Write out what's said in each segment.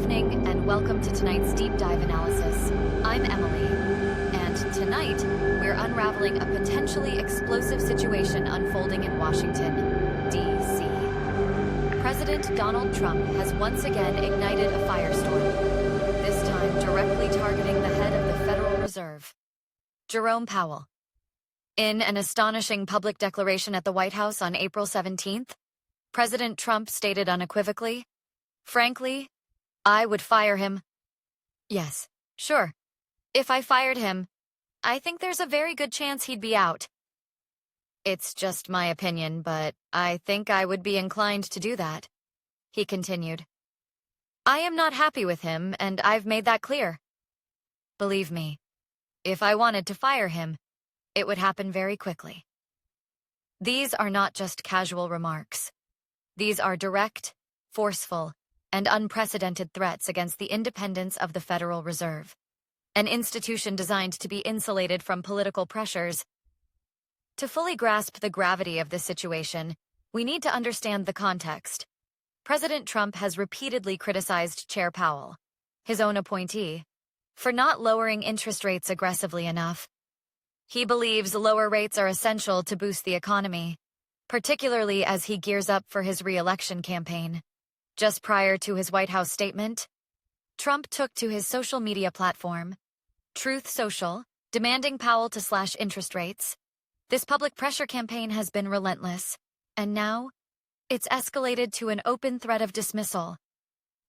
evening, and welcome to tonight's deep dive analysis. I'm Emily, and tonight we're unraveling a potentially explosive situation unfolding in Washington, D.C. President Donald Trump has once again ignited a firestorm, this time directly targeting the head of the Federal Reserve, Jerome Powell. In an astonishing public declaration at the White House on April 17th, President Trump stated unequivocally, "Frankly, I would fire him. Yes, sure. If I fired him, I think there's a very good chance he'd be out. It's just my opinion, but I think I would be inclined to do that," he continued. "I am not happy with him, and I've made that clear. Believe me, if I wanted to fire him, it would happen very quickly." These are not just casual remarks. These are direct, forceful, and unprecedented threats against the independence of the Federal Reserve, an institution designed to be insulated from political pressures. To fully grasp the gravity of this situation, we need to understand the context. President Trump has repeatedly criticized Chair Powell, his own appointee, for not lowering interest rates aggressively enough. He believes lower rates are essential to boost the economy, particularly as he gears up for his re-election campaign. Just prior to his White House statement, Trump took to his social media platform, Truth Social, demanding Powell to slash interest rates. This public pressure campaign has been relentless, and now it's escalated to an open threat of dismissal.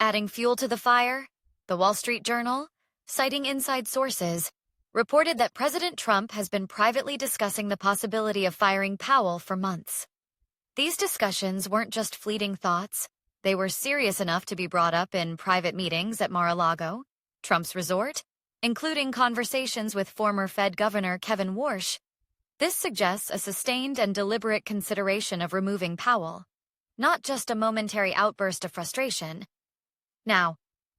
Adding fuel to the fire, the Wall Street Journal, citing inside sources, reported that President Trump has been privately discussing the possibility of firing Powell for months. These discussions weren't just fleeting thoughts. They were serious enough to be brought up in private meetings at Mar-a-Lago, Trump's resort, including conversations with former Fed Governor Kevin Warsh. This suggests a sustained and deliberate consideration of removing Powell, not just a momentary outburst of frustration. Now,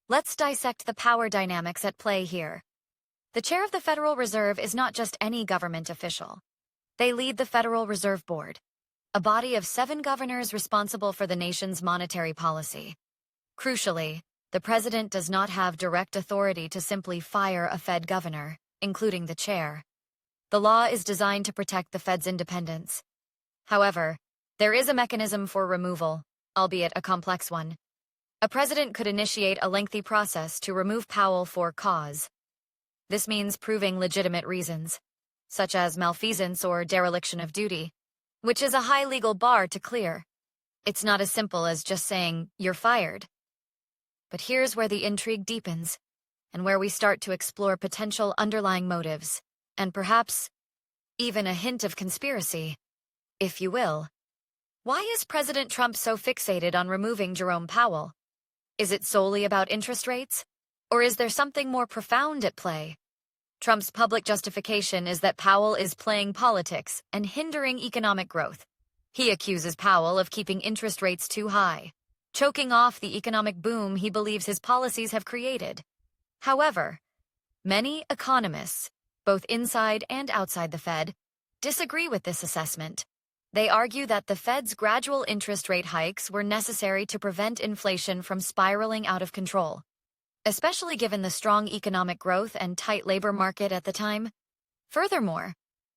let's dissect the power dynamics at play here. The chair of the Federal Reserve is not just any government official. They lead the Federal Reserve Board, a body of 7 governors responsible for the nation's monetary policy. Crucially, the president does not have direct authority to simply fire a Fed governor, including the chair. The law is designed to protect the Fed's independence. However, there is a mechanism for removal, albeit a complex one. A president could initiate a lengthy process to remove Powell for cause. This means proving legitimate reasons, such as malfeasance or dereliction of duty, which is a high legal bar to clear. It's not as simple as just saying, "You're fired." But here's where the intrigue deepens, and where we start to explore potential underlying motives, and perhaps even a hint of conspiracy, if you will. Why is President Trump so fixated on removing Jerome Powell? Is it solely about interest rates? Or is there something more profound at play? Trump's public justification is that Powell is playing politics and hindering economic growth. He accuses Powell of keeping interest rates too high, choking off the economic boom he believes his policies have created. However, many economists, both inside and outside the Fed, disagree with this assessment. They argue that the Fed's gradual interest rate hikes were necessary to prevent inflation from spiraling out of control, especially given the strong economic growth and tight labor market at the time. Furthermore,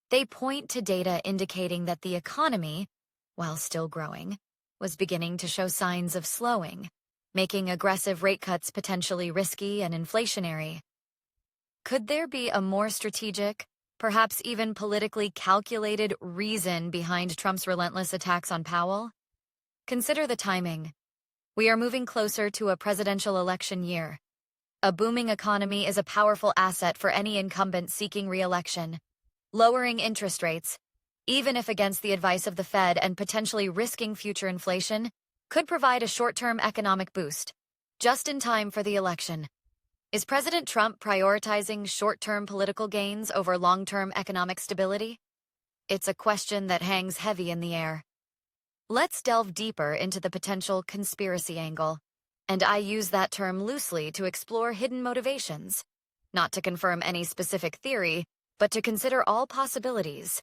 they point to data indicating that the economy, while still growing, was beginning to show signs of slowing, making aggressive rate cuts potentially risky and inflationary. Could there be a more strategic, perhaps even politically calculated reason behind Trump's relentless attacks on Powell? Consider the timing. We are moving closer to a presidential election year. A booming economy is a powerful asset for any incumbent seeking re-election. Lowering interest rates, even if against the advice of the Fed and potentially risking future inflation, could provide a short-term economic boost, just in time for the election. Is President Trump prioritizing short-term political gains over long-term economic stability? It's a question that hangs heavy in the air. Let's delve deeper into the potential conspiracy angle. And I use that term loosely to explore hidden motivations, not to confirm any specific theory, but to consider all possibilities.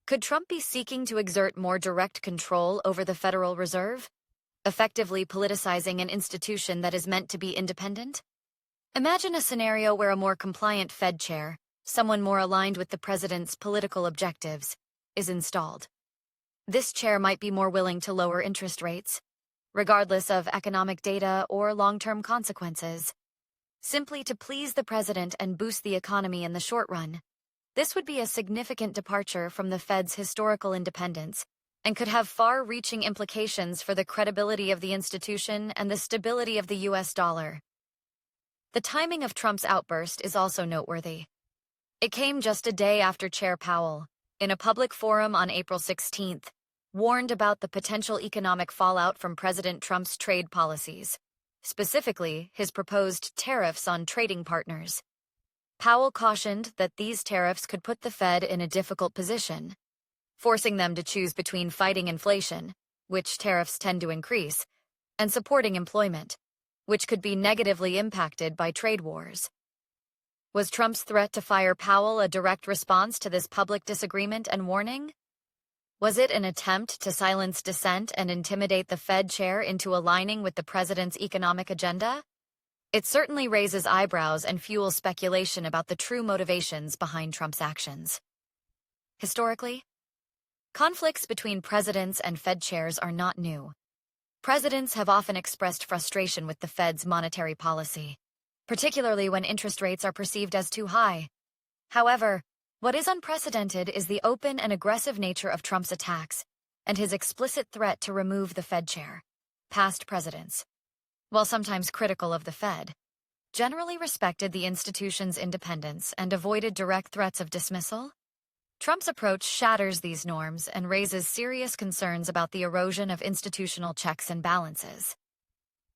Could Trump be seeking to exert more direct control over the Federal Reserve? effectively politicizing an institution that is meant to be independent? Imagine a scenario where a more compliant Fed chair, someone more aligned with the president's political objectives, is installed. This chair might be more willing to lower interest rates, regardless of economic data or long-term consequences, simply to please the president and boost the economy in the short run. This would be a significant departure from the Fed's historical independence and could have far-reaching implications for the credibility of the institution and the stability of the US dollar. The timing of Trump's outburst is also noteworthy. It came just a day after Chair Powell, in a public forum on April 16th, warned about the potential economic fallout from President Trump's trade policies, specifically his proposed tariffs on trading partners. Powell cautioned that these tariffs could put the Fed in a difficult position, forcing them to choose between fighting inflation, which tariffs tend to increase, and supporting employment, which could be negatively impacted by trade wars. Was Trump's threat to fire Powell a direct response to this public disagreement and warning? Was it an attempt to silence dissent and intimidate the Fed chair into aligning with the president's economic agenda? It certainly raises eyebrows and fuels speculation about the true motivations behind Trump's actions. Historically, conflicts between presidents and Fed chairs are not new. Presidents have often expressed frustration with the Fed's monetary policy, particularly when interest rates are perceived as too high. However, what is unprecedented is the open and aggressive nature of Trump's attacks and his explicit threat to remove the Fed chair. Past presidents, while sometimes critical of the Fed, generally respected the institution's independence and avoided direct threats of dismissal. Trump's approach shatters these norms and raises serious concerns about the erosion of institutional checks and balances.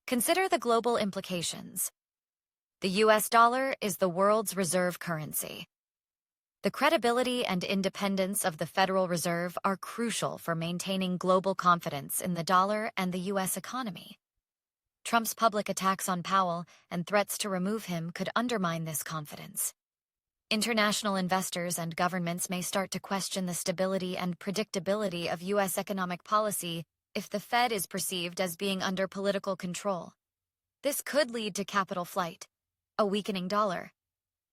Consider the global implications. The US dollar is the world's reserve currency. The credibility and independence of the Federal Reserve are crucial for maintaining global confidence in the dollar and the US economy. Trump's public attacks on Powell and threats to remove him could undermine this confidence. International investors and governments may start to question the stability and predictability of U.S. economic policy if the Fed is perceived as being under political control. This could lead to capital flight, a weakening dollar,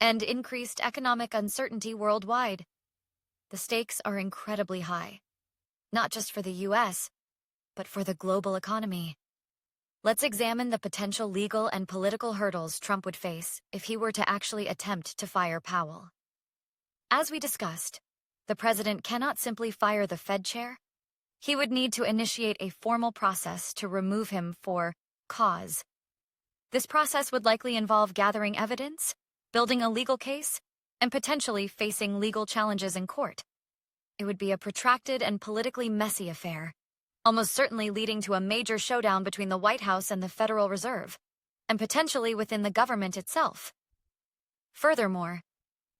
and increased economic uncertainty worldwide. The stakes are incredibly high, not just for the U.S., but for the global economy. Let's examine the potential legal and political hurdles Trump would face if he were to actually attempt to fire Powell. As we discussed, the president cannot simply fire the Fed chair. He would need to initiate a formal process to remove him for cause. This process would likely involve gathering evidence, building a legal case, and potentially facing legal challenges in court. It would be a protracted and politically messy affair, almost certainly leading to a major showdown between the White House and the Federal Reserve, and potentially within the government itself. Furthermore,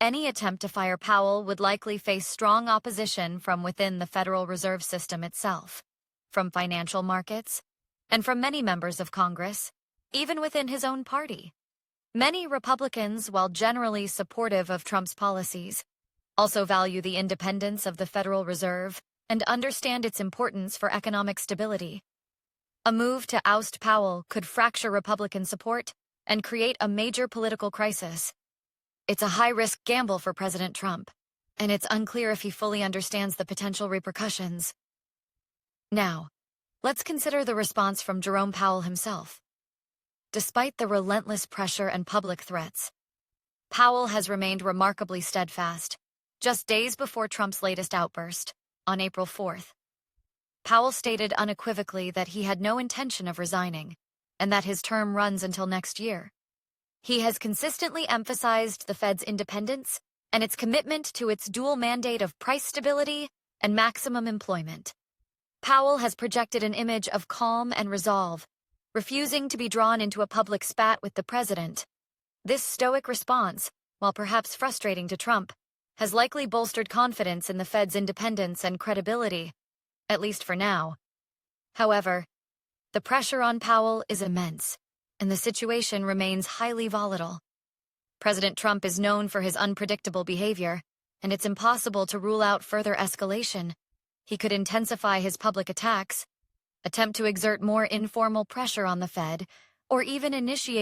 any attempt to fire Powell would likely face strong opposition from within the Federal Reserve System itself, from financial markets, and from many members of Congress, even within his own party. Many Republicans, while generally supportive of Trump's policies, also value the independence of the Federal Reserve and understand its importance for economic stability. A move to oust Powell could fracture Republican support and create a major political crisis. It's a high-risk gamble for President Trump, and it's unclear if he fully understands the potential repercussions. Now, let's consider the response from Jerome Powell himself. Despite the relentless pressure and public threats, Powell has remained remarkably steadfast. Just days before Trump's latest outburst, on April 4th, Powell stated unequivocally that he had no intention of resigning and that his term runs until next year. He has consistently emphasized the Fed's independence and its commitment to its dual mandate of price stability and maximum employment. Powell has projected an image of calm and resolve, refusing to be drawn into a public spat with the president. This stoic response, while perhaps frustrating to Trump, has likely bolstered confidence in the Fed's independence and credibility, at least for now. However, the pressure on Powell is immense, and the situation remains highly volatile. President Trump is known for his unpredictable behavior, and it's impossible to rule out further escalation. He could intensify his public attacks, attempt to exert more informal pressure on the Fed, or even initiate